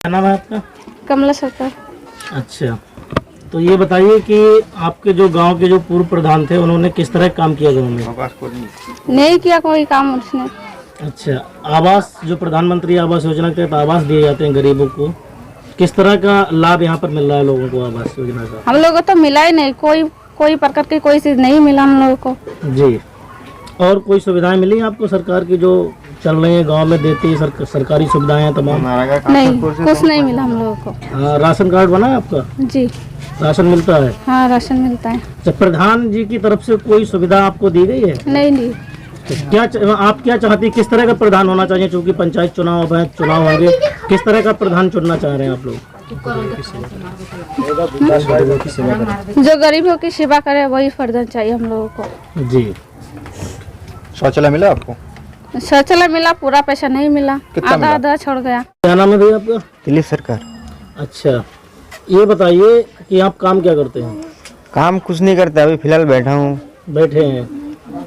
क्या नाम है आपका? कमला सरकार। अच्छा, तो ये बताइए कि आपके जो गांव के जो पूर्व प्रधान थे उन्होंने किस तरह काम किया गाँव में? नहीं किया कोई काम उसने। अच्छा, आवास जो प्रधानमंत्री आवास योजना के तहत आवास दिए जाते हैं गरीबों को, किस तरह का लाभ यहाँ पर मिल रहा है लोगों को आवास योजना का? हम लोगों को तो मिला ही नहीं, कोई प्रकार की कोई चीज नहीं मिला हम लोगों को। जी, और कोई सुविधाएं मिली आपको सरकार की जो चल रही है गांव में देती है सरकारी सुविधाएं हैं तमाम? नहीं, कुछ नहीं मिला हम लोगों को। राशन कार्ड बना है आपका? जी, राशन मिलता है? हाँ राशन मिलता है। तो प्रधान जी की तरफ से कोई सुविधा आपको दी गई है? नहीं। तो आप क्या चाहती, किस तरह का प्रधान होना चाहिए? चूंकि पंचायत चुनाव है, चुनाव होंगे, किस तरह का प्रधान चुनना चाह रहे हैं आप लोग? जो गरीबों की सेवा करे वही प्रधान चाहिए हम लोगों को। जी, शौचालय मिला आपको? शौचालय मिला, पूरा पैसा नहीं मिला, आधा छोड़ गया। क्या नाम है भैया आपका? दिलीप सरकार। अच्छा, ये बताइए कि आप काम क्या करते हैं? काम कुछ नहीं करता, अभी फिलहाल बैठा हूँ। बैठे हैं।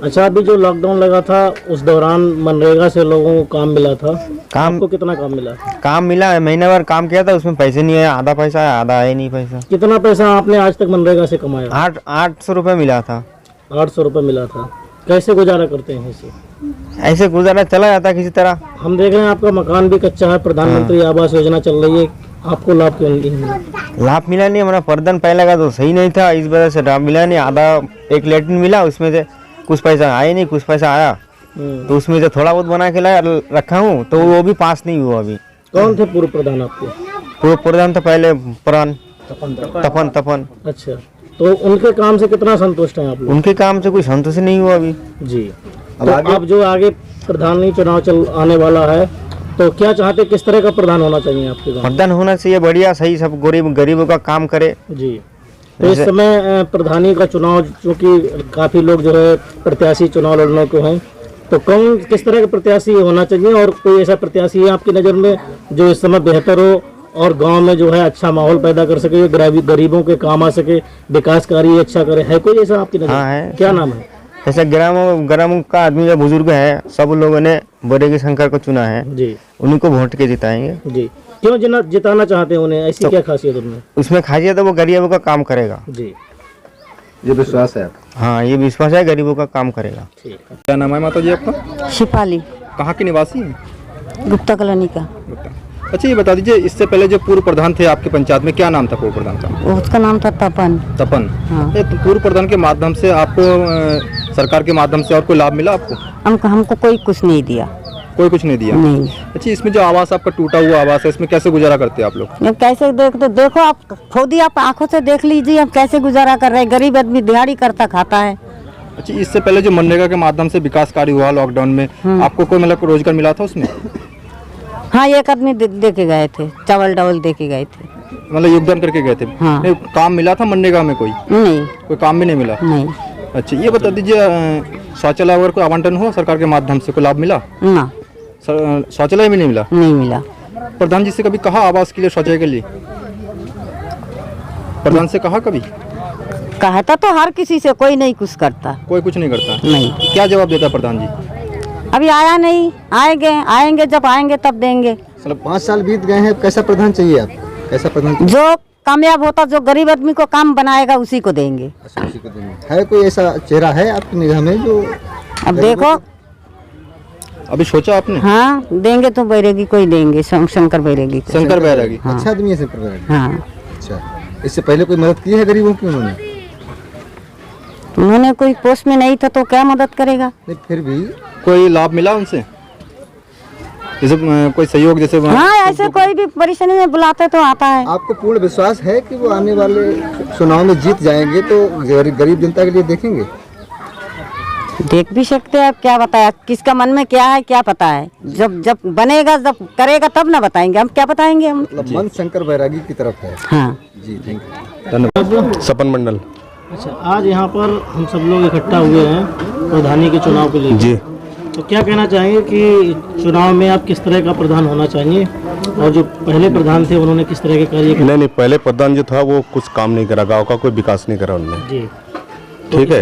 अच्छा, अभी जो लॉकडाउन लगा था उस दौरान मनरेगा से लोगों को काम मिला था, आपको कितना काम मिला? काम मिला, महीने भर काम किया था, उसमें पैसे नहीं आया, आधा पैसा आया, आधा आया नहीं पैसा। कितना पैसा आपने आज तक मनरेगा से कमाया? 800 रुपये मिला था। 800 रुपये मिला था। कैसे गुजारा करते हैं इसे? ऐसे गुजारा चला जाता किसी तरह। हम देख रहे हैं आपका मकान भी कच्चा है, प्रधानमंत्री आवास योजना चल रही है, आपको लाभ क्यों नहीं मिला? लाभ मिला नहीं, हमारा प्रदान पहले का तो सही नहीं था, इस वजह से लाभ मिला नहीं। आधा एक लेटरिन मिला, उसमें से कुछ पैसा आया नहीं, कुछ पैसा आया तो उसमें से थोड़ा बहुत बना के लाया रखा हूँ, तो वो भी पास नहीं हुआ अभी। कौन थे पूर्व प्रधान आपके? पूर्व प्रधान था पहले पुरान तपन। अच्छा, तो उनके काम से कितना संतुष्ट हैं आप लोग? उनके काम से कोई संतोष नहीं हुआ अभी। जी, तो अब जो आगे प्रधानी चुनाव चल आने वाला है, तो क्या चाहते, किस तरह का प्रधान होना चाहिए आपके गाँव? प्रधान होना चाहिए बढ़िया, सही, सब गरीबों का काम करे। जी, तो इस समय प्रधानी का चुनाव, चूँकि काफ़ी लोग जो है प्रत्याशी चुनाव लड़ने को हैं, तो कौन किस तरह का प्रत्याशी होना चाहिए, और कोई ऐसा प्रत्याशी है आपकी नज़र में जो इस समय बेहतर हो और गांव में जो है अच्छा माहौल पैदा कर सके, गरीबों के काम आ सके, विकास कार्य अच्छा करे? है कोई ऐसा आपकी नज़र? हाँ है। क्या नाम है? ऐसा ग्राम का आदमी जो बुजुर्ग है, सब लोगों ने बोरेगी शंकर को चुना है जी, उन्हीं को वोट के जिताएंगे। जी, क्यों जिताना चाहते हैं उन्हें? ऐसी क्या खासियत उनमें? उसमें खासियत है वो गरीबों का काम करेगा। जी, ये विश्वास है आपका? हाँ, ये विश्वास है, गरीबों का काम करेगा। ठीक है। क्या नाम है माता जी आपका? शिपाली, कहाँ के निवासी हैं? गुप्ता कॉलोनी का। अच्छा, ये बता दीजिए, इससे पहले जो पूर्व प्रधान थे आपके पंचायत में, क्या नाम था पूर्व प्रधान का? उसका नाम था तपन। हाँ। तो पूर्व प्रधान के माध्यम से आपको सरकार के माध्यम से और कोई लाभ मिला आपको? हमको कोई कुछ नहीं दिया। कोई कुछ नहीं दिया? नहीं। अच्छा, इसमें जो आवास आपका टूटा हुआ आवास है, इसमें कैसे गुजारा करते हैं आप लोग? अब कैसे देखो आप खुद ही, आप आंखों से देख लीजिए हम कैसे गुजारा कर रहे हैं। गरीब आदमी दिहाड़ी करता खाता है। अच्छा, इससे पहले जो मनरेगा के माध्यम से विकास कार्य हुआ लॉकडाउन में, आपको कोई मतलब रोजगार मिला था उसमें? हाँ, एक आदमी दे के गए थे, चावल डावल दे के गए थे, मतलब योगदान करके गए थे। हाँ। नहीं, काम मिला था मनरेगा में? नहीं। कोई काम भी नहीं मिला? नहीं। अच्छा, ये बता दीजिए, शौचालय वगैरह को आवंटन हुआ सरकार के माध्यम से, कोई लाभ मिला? ना, शौचालय भी नहीं मिला? नहीं मिला। प्रधान जी से कभी कहा आवास के लिए, शौचालय के लिए? प्रधान से कहा कभी? कहता तो हर किसी से, कोई नहीं कुछ करता। कोई कुछ नहीं करता? नहीं। क्या जवाब देता प्रधान जी? अभी आया नहीं, आएंगे जब आएंगे तब देंगे। मतलब 5 साल बीत गए हैं, कैसा प्रधान चाहिए आपको? कैसा प्रधान? जो कामयाब होता, जो गरीब आदमी को काम बनाएगा उसी को देंगे। उसी को देंगे। है कोई ऐसा चेहरा है आपकी निगाह में जो? अब देखो, अभी सोचा आपने? हाँ, देंगे तो बैरागी कोई देंगे, शंकर बैरागी को। शंकर बैरागी? हाँ। अच्छा आदमी है शंकर बैरागी? हाँ। अच्छा, इससे पहले कोई मदद की है गरीबों की उन्होंने कोई पोस्ट में नहीं था तो क्या मदद करेगा? नहीं, फिर भी कोई लाभ मिला उनसे? जैसे कोई सहयोग, जैसे हाँ, ऐसे कोई भी परेशानी में बुलाते तो आता है। आपको पूर्ण विश्वास है कि वो आने वाले चुनाव में जीत जाएंगे तो गरीब जनता के लिए देखेंगे? देख भी सकते हैं, अब क्या बताया, किसका मन में क्या है क्या पता है। जब बनेगा, जब करेगा तब ना बताएंगे, हम क्या बताएंगे हम। मतलब मन शंकर बैरागी की तरफ है। हाँ जी, थैंक यू। धन्यवाद। सपन मंडल। अच्छा, आज यहाँ पर हम सब लोग इकट्ठा हुए हैं प्रधानी के चुनाव के लिए। जी, तो क्या कहना चाहेंगे कि चुनाव में आप किस तरह का प्रधान होना चाहिए, और जो पहले प्रधान थे उन्होंने किस तरह के कार्य किए? नहीं, पहले प्रधान जो था वो कुछ काम नहीं करा, गांव का कोई विकास नहीं करा उन्होंने। जी, तो ठीक है।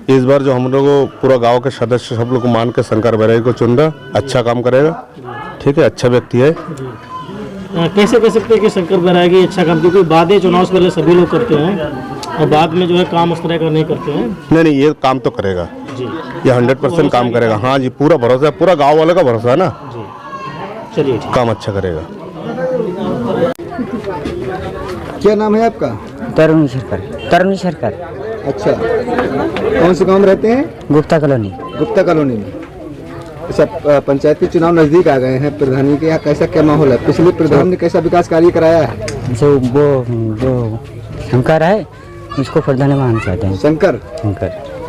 इस बार जो हम लोग पूरा गांव के सदस्य सब लोग को मान के शंकर बैरागी को चुन रहा, अच्छा काम करेगा। ठीक है, अच्छा व्यक्ति है। कैसे कह सकते हैं कि शंकर बैरागी अच्छा काम, क्योंकि वादे चुनाव से पहले सभी लोग करते हैं और बाद में जो है काम उस तरह का नहीं करते हैं। नहीं नहीं, ये काम तो करेगा जी ये 100% काम करेगा। हाँ जी, पूरा भरोसा है, पूरा गांव वालों का भरोसा है ना। जी, चलिए ठीक। काम अच्छा करेगा। क्या नाम है आपका? तरुणी सरकार अच्छा, कौन से गांव में रहते हैं? गुप्ता कॉलोनी। गुप्ता कॉलोनी में। अच्छा, पंचायती चुनाव नजदीक आ गए हैं, प्रधानी के यहाँ कैसा क्या माहौल है? पिछले प्रधान ने कैसा विकास कार्य कराया है? जो शंकर है उसको प्रधान बनाना चाहते हैं। शंकर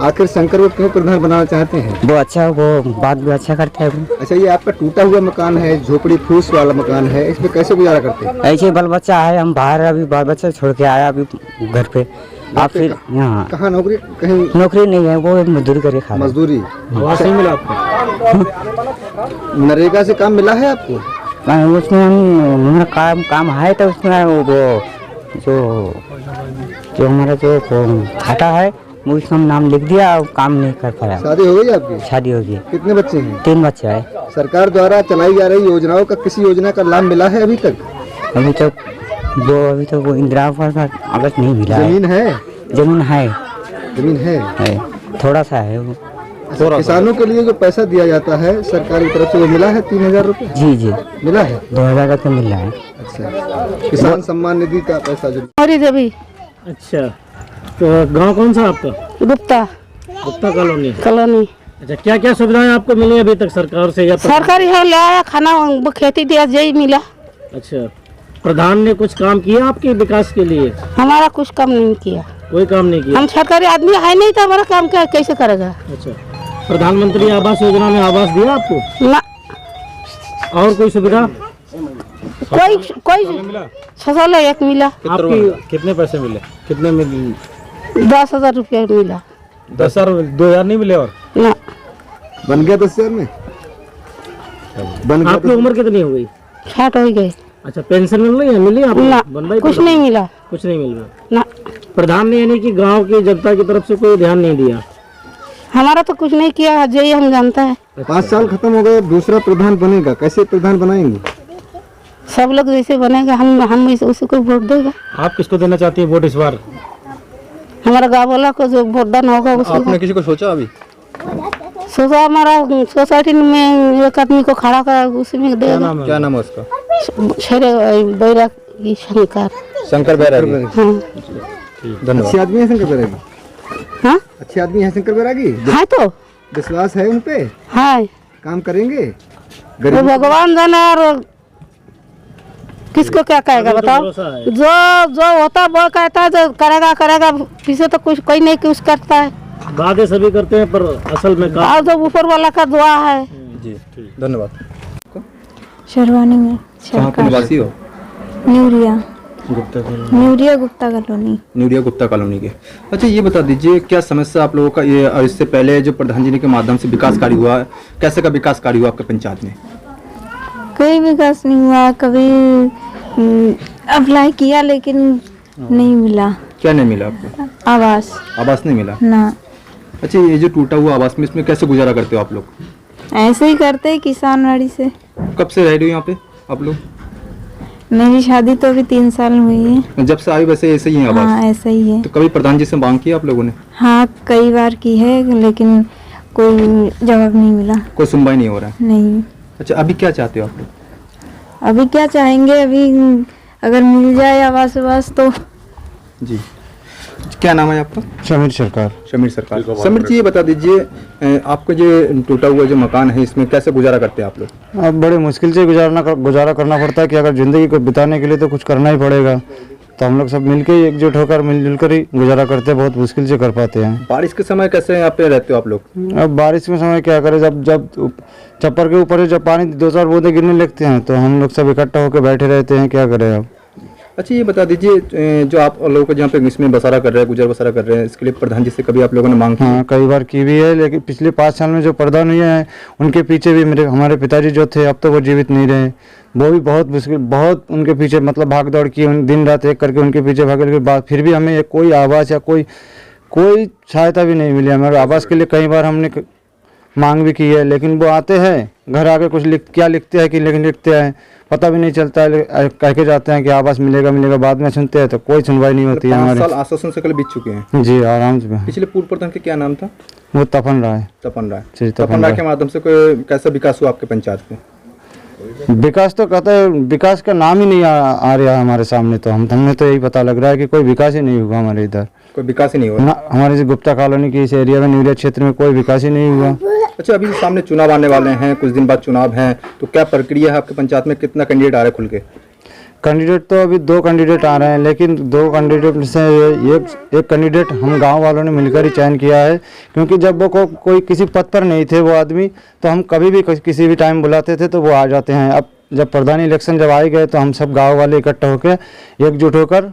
आखिर शंकर को क्यों प्रधान बनाना चाहते हैं? वो अच्छा, वो बात भी अच्छा करता है वो। अच्छा, ये आपका टूटा हुआ मकान है, झोपड़ी फूस वाला मकान है, इसमें कैसे गुजारा करते हैं? ऐसे बाल बच्चा है, हम बाहर अभी बाल बच्चा छोड़ के आया अभी घर पे। आप फिर यहाँ कहाँ नौकरी? कहीं नौकरी नहीं है, वो मजदूरी करके खा रहा है। मजदूरी। आवास नहीं मिला आपको? नरेगा से काम मिला है आपको? उसमें हमारा काम है, तो उसमें वो जो हमारा जो खाता है वो उसका नाम लिख दिया और काम नहीं कर पाया। शादी हो गई आपकी? शादी हो गई। कितने बच्चे हैं? 3 बच्चे है। सरकार द्वारा चलाई जा रही योजनाओं का किसी योजना का लाभ मिला है अभी तक? अभी तक वो इंदिरा आवास नहीं मिला है। जमीन है? जमीन है थोड़ा सा है वो। किसानों के लिए जो पैसा दिया जाता है सरकार की तरफ से, वो मिला है 3000 रुपये? जी मिला है। 2000 का मिल रहा है। अच्छा, किसान सम्मान निधि का पैसा जो। और देवी। अच्छा, तो गांव कौन सा आपका? गुप्ता कॉलोनी। अच्छा, क्या क्या सुविधाएं आपको मिली अभी तक सरकार से या सरकारी है, ले आया खाना, खेती दिया, यही मिला। अच्छा, प्रधान ने कुछ काम किया आपके विकास के लिए? हमारा कुछ काम नहीं किया। कोई काम नहीं किया? हम सरकारी आदमी है नहीं, तो हमारा काम क्या कैसे करेगा? अच्छा, प्रधानमंत्री आवास योजना में आवास दिया आपको? ना। और कोई सुविधा? कोई शौचालय एक मिला। आपकी कितने पैसे मिले? कितने में? 10,000 रुपया मिला। 10,000? 2,000 नहीं मिले? और ना। बन गया 10,000 में? बन गया। आपकी उम्र कितनी हो गई? 60 हो गए। अच्छा, पेंशन मिल रही है? मिली आपको? ना, बनवाई? कुछ नहीं मिला। कुछ नहीं मिल रहा? ना। प्रधान ने यानी कि गांव की जनता की तरफ से कोई ध्यान नहीं दिया? हमारा तो कुछ नहीं किया, यही हम जानता है। 5 साल खत्म हो गए, दूसरा प्रधान बनेगा, कैसे प्रधान बनाएंगे? सब लोग जैसे बनेगा हम उसी को वोट देगा। आप किसको देना चाहती है वोट इस बार? हमारा गाँव वाला को जो वोटदान होगा उसको। आपने किसी को सोचा अभी? सोचा, हमारा सोसाइटी में एक आदमी को खड़ा कर उसी में देगा। क्या नाम है उसका? बैरागी शंकर बैरागी। हाँ। धन्यवाद। अच्छे आदमी है शंकर बैरागी? हाँ? अच्छे आदमी है शंकर बैरागी? है तो विश्वास है उन पे? है। काम करेंगे? वो भगवान जाने, और किसको क्या कहेगा बताओ? जो होता है वो कहता है, जो करेगा पीछे तो कुछ कोई नहीं कुछ करता है। वादे सभी करते हैं पर असल में और जो ऊपर वाला का दुआ है। जी, धन्यवाद। शेरवानी में। कहाँ के निवासी हो? न्यूरिया गुप्ता कॉलोनी। न्यूरिया गुप्ता कॉलोनी के। अच्छा, ये बता दीजिए क्या समस्या आप लोगों का ये, और इससे पहले जो प्रधान जी के माध्यम से विकास कार्य हुआ, कैसे का विकास कार्य हुआ आपके पंचायत में? कोई विकास नहीं हुआ, कभी अप्लाई किया लेकिन नहीं मिला। क्या नहीं मिला आपको? आवास नहीं मिला ना। अच्छा, ये जो टूटा हुआ आवास में, इसमें कैसे गुजारा करते हो आप लोग? ऐसे ही करते हैं किसानवाड़ी से। कब से रह रही हो यहाँ पे आप लोग? मेरी शादी तो अभी 3 साल हुई है। जब से आई वैसे ऐसे ही है आवास? हाँ, ऐसा ही है। तो कभी प्रधान जी से मांग की आप लोगों ने? हाँ, कई बार की है लेकिन कोई जवाब नहीं मिला। कोई सुनवाई नहीं हो रहा है? नहीं। अच्छा, अभी क्या चाहते हो आप लोग? अभी क्या चाहेंगे, अभी अगर मिल जाए आवास तो। जी, क्या नाम है आपका? समीर सरकार। समीर जी, ये बता दीजिए आपका जो टूटा हुआ जो मकान है, इसमें कैसे गुजारा करते हैं आप लोग? अब बड़े मुश्किल से गुजारा करना पड़ता है कि अगर ज़िंदगी को बिताने के लिए तो कुछ करना ही पड़ेगा, तो हम लोग सब मिलके एकजुट होकर मिलजुल कर ही गुजारा करते हैं, बहुत मुश्किल से कर पाते हैं। बारिश के समय कैसे यहाँ पे रहते हो आप लोग? अब बारिश के समय क्या करें, जब छप्पर के ऊपर जब पानी 2-4 बूंदे गिरने लगते हैं तो हम लोग सब इकट्ठा होकर बैठे रहते हैं, क्या करें अब। अच्छा, ये बता दीजिए जो आप लोगों को जहाँ पे इसमें बसारा कर रहे हैं, गुजर बसारा कर रहे हैं, इसके लिए प्रधान जी से कभी आप लोगों ने मांग की? हाँ, कई बार की भी है, लेकिन पिछले 5 साल में जो प्रधान हुए हैं उनके पीछे भी हमारे पिताजी जो थे अब तो वो जीवित नहीं रहे, वो भी बहुत मुश्किल, बहुत उनके पीछे मतलब भाग दौड़ की, दिन रात एक करके उनके पीछे भागने के बाद फिर भी हमें कोई आवास या कोई सहायता भी नहीं मिली। हमारे आवास के लिए कई बार हमने मांग भी की है, लेकिन वो आते हैं घर आके कुछ क्या लिखते हैं कि लेकिन लिखते हैं पता भी नहीं चलता है, कह के जाते हैं कि आवास मिलेगा मिलेगा, बाद में सुनते हैं तो कोई सुनवाई नहीं होती है 5 हमारे। साल आश्वासन से कल बीत चुके हैं। जी आराम से। पिछले पूर्व प्रधान के क्या नाम था? वो तपन राय। तपन राय। जी, तपन राय के माध्यम से कोई कैसा विकास हुआ आपके पंचायत में? विकास तो कहते हैं, विकास का नाम ही नहीं आ रहा है हमारे सामने, तो हमें तो यही पता लग रहा है कि कोई विकास ही नहीं हुआ हमारे इधर। कोई विकास ही नहीं हुआ ना, हमारे जो गुप्ता कॉलोनी की इस एरिया में न्यूरिया क्षेत्र में कोई विकास ही नहीं हुआ। अच्छा, अभी सामने चुनाव आने वाले हैं, कुछ दिन बाद चुनाव हैं, तो क्या प्रक्रिया है आपके पंचायत में? कितना कैंडिडेट आ रहे खुल के? कैंडिडेट तो अभी 2 कैंडिडेट आ रहे हैं, लेकिन 2 कैंडिडेट में से एक कैंडिडेट हम गांव वालों ने मिलकर ही चयन किया है, क्योंकि जब वो कोई किसी पद पर नहीं थे वो आदमी, तो हम कभी भी किसी भी टाइम बुलाते थे तो वो आ जाते हैं। अब जब प्रधानी इलेक्शन जब आए गए तो हम सब गाँव वाले इकट्ठा होकर एकजुट होकर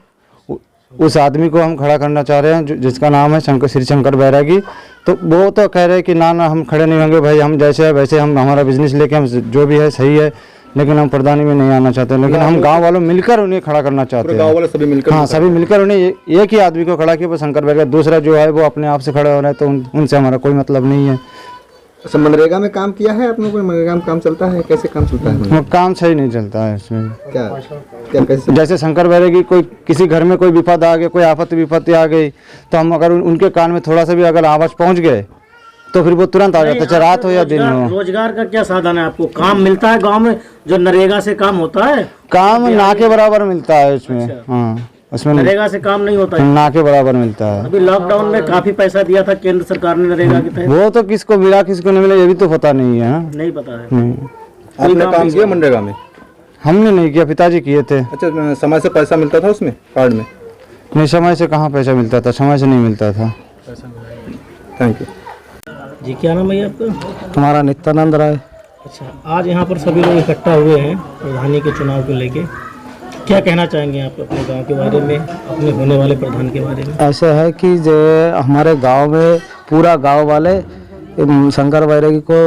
उस आदमी को हम खड़ा करना चाह रहे हैं जिसका नाम है श्री शंकर बैरागी। तो वो तो कह रहे हैं कि ना हम खड़े नहीं होंगे भाई, हम जैसे है वैसे हम हमारा बिजनेस लेके हम जो भी है सही है, लेकिन हम प्रधानी में नहीं आना चाहते। लेकिन हम गांव वालों मिलकर उन्हें खड़ा करना चाहते हैं। गांव वाले सभी मिलकर? हाँ, सभी मिलकर उन्हें एक ही आदमी को खड़ा किया, वो शंकर बैरागी। दूसरा जो है वो अपने आप से खड़े हो रहे हैं, तो उनसे हमारा कोई मतलब नहीं है। अच्छा, मनरेगा में काम किया है आपने? कोई मनरेगा में काम चलता है? कैसे काम चलता है? वो काम सही नहीं चलता है इसमें। क्या क्या कैसे? जैसे शंकर बैरागी कोई किसी घर में कोई विपद आ गई, कोई आफत विपत्ति आ गई, तो हम अगर उनके कान में थोड़ा सा भी अगर आवाज पहुंच गए तो फिर वो तुरंत आ जाता है, चाहे रात हो या दिन हो। रोजगार का क्या साधन है आपको? काम मिलता है गांव में जो नरेगा से काम होता है? काम ना के बराबर मिलता है इसमें। हाँ, उसमें नरेगा से काम नहीं होता है, ना के बराबर मिलता है। अभी लॉकडाउन में काफी पैसा दिया था केंद्र सरकार ने नरेगा के तहत, वो तो किसको मिला किसको नहीं मिला ये भी तो पता नहीं है। नहीं पता है। आपने काम किया मनरेगा में? हमने नहीं किया, पिताजी किए थे। अच्छा, समय से पैसा मिलता था उसमें कार्ड में? नहीं, समय से कहाँ पैसा मिलता था, समय से नहीं मिलता था। थैंक यू जी। क्या नाम है आपका? हमारा नित्यानंद राय। अच्छा, आज यहाँ पर सभी लोग इकट्ठा हुए हैं प्रधानी के चुनाव को लेके, क्या कहना चाहेंगे आप अपने गांव के बारे में, अपने होने वाले प्रधान के बारे में? ऐसा है कि जो हमारे गांव में पूरा गांव वाले शंकर बैरागी को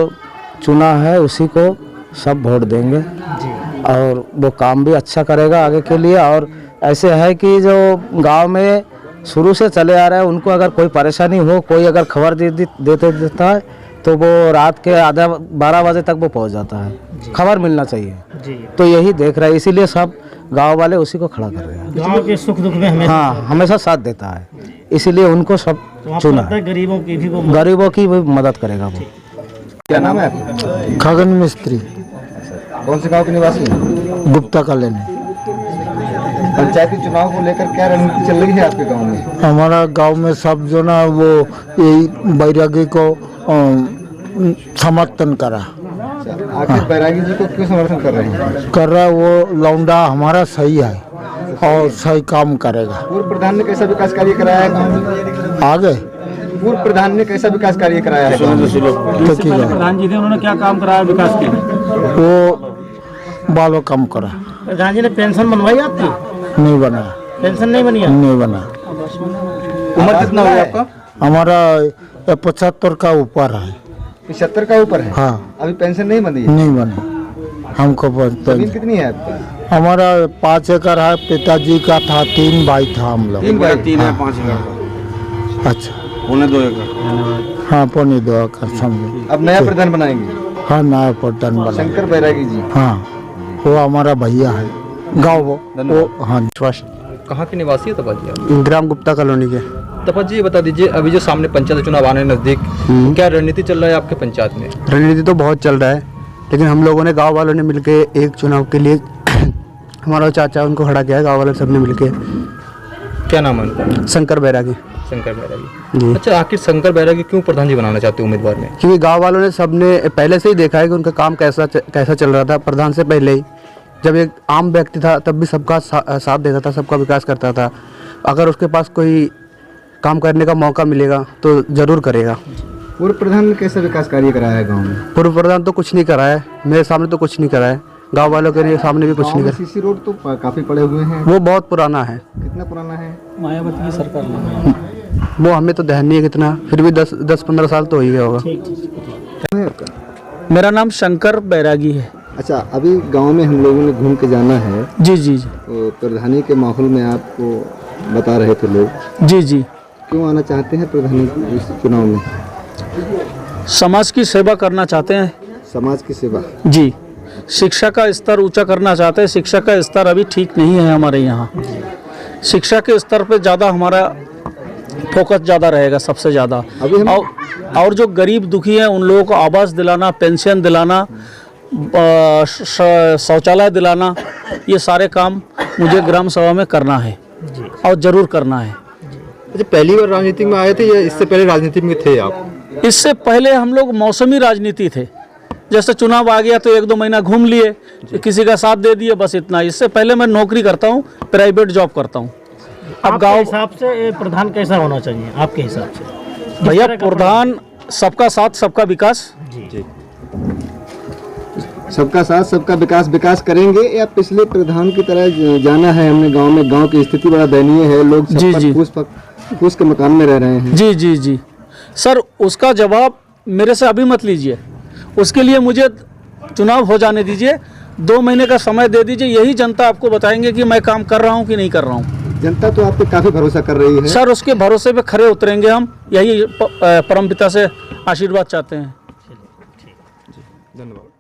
चुना है, उसी को सब वोट देंगे जी। और वो काम भी अच्छा करेगा आगे के लिए। और ऐसे है कि जो गांव में शुरू से चले आ रहे हैं, उनको अगर कोई परेशानी हो, कोई अगर खबर देता है तो वो रात के आधा 12 बजे तक वो पहुंच जाता है, खबर मिलना चाहिए जी। तो यही देख रहे हैं, इसीलिए सब गांव वाले उसी को खड़ा कर रहे हैं। गांव के सुख दुख में हमेशा हमेशा साथ देता है, इसीलिए उनको सब चुना है। गरीबों की भी वो मदद करेगा वो। क्या नाम है आपका? खगन मिस्त्री। कौन से गांव के निवासी हैं? गुप्ता कॉलोनी। पंचायती चुनाव को लेकर क्या रणनीति चल रही है आपके गांव में? हमारा गांव में सब जो ना वो यही बैरागी को समर्थन करा। आखिर बैरागी जी को क्यों समर्थन कर रहे हैं? कर रहा, वो लौंडा हमारा सही है और सही काम करेगा। पूर्व प्रधान ने कैसा विकास कार्य कराया है गांव में? आगे पूर्व प्रधान ने कैसा विकास कार्य कराया है? प्रधान जी ने उन्होंने क्या काम कराया विकास के? वो बालों कम करा। प्रधान जी ने पेंशन बनवाई आपकी? नहीं बना। पेंशन नहीं बनी? नहीं बना। उम्र कितना हुआ आपका? हमारा 75 का ऊपर है। 75 का ऊपर है? हाँ। अभी पेंशन नहीं बनी है? नहीं बना हमको। जमीन कितनी है आपकी? हमारा 5 एकड़ है, पिताजी का था, 3 भाई था हम लोग। 3 भाई? 3 है 5 एकड़। अच्छा, 2.25 एकड़। हाँ, 2.25 एकड़ समझो। अब नया प्रधान बनाएंगे? हाँ, नया प्रधान बना। शंकर बैरागी जी? हाँ, वो हमारा भैया है गाँव वो। हाँ, कहाँ के निवासी है तपा जी? ग्राम गुप्ता कॉलोनी के। तपा जी, ये बता दीजिए, अभी जो सामने पंचायत चुनाव आने नजदीक, क्या रणनीति चल रहा है आपके पंचायत में? रणनीति तो बहुत चल रहा है, लेकिन हम लोगों ने गांव वालों ने मिलके एक चुनाव के लिए हमारा चाचा उनको खड़ा किया है, गांव वाले सबने मिलके। क्या नाम है उनका? शंकर बैरागी। शंकर बैरागी। अच्छा, आखिर शंकर बैरागी क्यों प्रधान जी बनाना चाहते हो उम्मीदवार में? क्योंकि गांव वालों ने सबने पहले से ही देखा है कि उनका काम कैसा चल रहा था। प्रधान से पहले ही जब एक आम व्यक्ति था तब भी सबका साथ देता था, सबका विकास करता था। अगर उसके पास कोई काम करने का मौका मिलेगा तो जरूर करेगा। पूर्व प्रधान ने कैसा विकास कार्य कराया है गांव में? पूर्व प्रधान तो कुछ नहीं करा है, मेरे सामने तो कुछ नहीं करा है, गांव वालों के सामने भी कुछ नहीं करा। सीसी रोड तो काफी पड़े हुए हैं। वो बहुत पुराना है। कितना पुराना है? मायावती की सरकार ने। वो हमें तो ध्यान नहीं है कितना, फिर भी 10-15 साल तो हो ही गया होगा। मेरा नाम शंकर बैरागी है। अच्छा, अभी गांव में हम लोगों ने घूम के जाना है। जी जी तो प्रधानी के माहौल में आपको बता रहे थे लोग। जी जी। क्यों आना चाहते हैं प्रधानी इस चुनाव में? समाज की सेवा करना चाहते हैं। समाज की सेवा? जी। शिक्षा का स्तर ऊंचा करना चाहते हैं। शिक्षा का स्तर अभी ठीक नहीं है हमारे यहाँ। शिक्षा के स्तर पे ज़्यादा हमारा फोकस ज़्यादा रहेगा, सबसे ज़्यादा। और जो गरीब दुखी हैं उन लोगों को आवास दिलाना, पेंशन दिलाना, शौचालय दिलाना, ये सारे काम मुझे ग्राम सभा में करना है और ज़रूर करना है। अच्छा, पहली बार राजनीति में आए थे या इससे पहले राजनीति में थे आप? इससे पहले हम लोग मौसमी राजनीति थे, जैसे चुनाव आ गया तो 1-2 महीना घूम लिए, किसी का साथ दे दिए, बस इतना। इससे पहले मैं नौकरी करता हूँ, प्राइवेट जॉब करता हूँ। अब गांव हिसाब से प्रधान कैसा होना चाहिए आपके हिसाब से? भैया, प्रधान सबका साथ सबका विकास। जी, सबका साथ सबका विकास। विकास करेंगे या पिछले प्रधान की तरह जाना है हमने गांव में? गांव की स्थिति बड़ा दयनीय है, लोग फूस के मकान में रह रहे हैं। जी जी जी सर, उसका जवाब मेरे से अभी मत लीजिए, उसके लिए मुझे चुनाव हो जाने दीजिए, 2 महीने का समय दे दीजिए, यही जनता आपको बताएंगे कि मैं काम कर रहा हूँ कि नहीं कर रहा हूँ। जनता तो आप पे काफी भरोसा कर रही है सर, उसके भरोसे पे खरे उतरेंगे हम, यही परमपिता से आशीर्वाद चाहते हैं। धन्यवाद।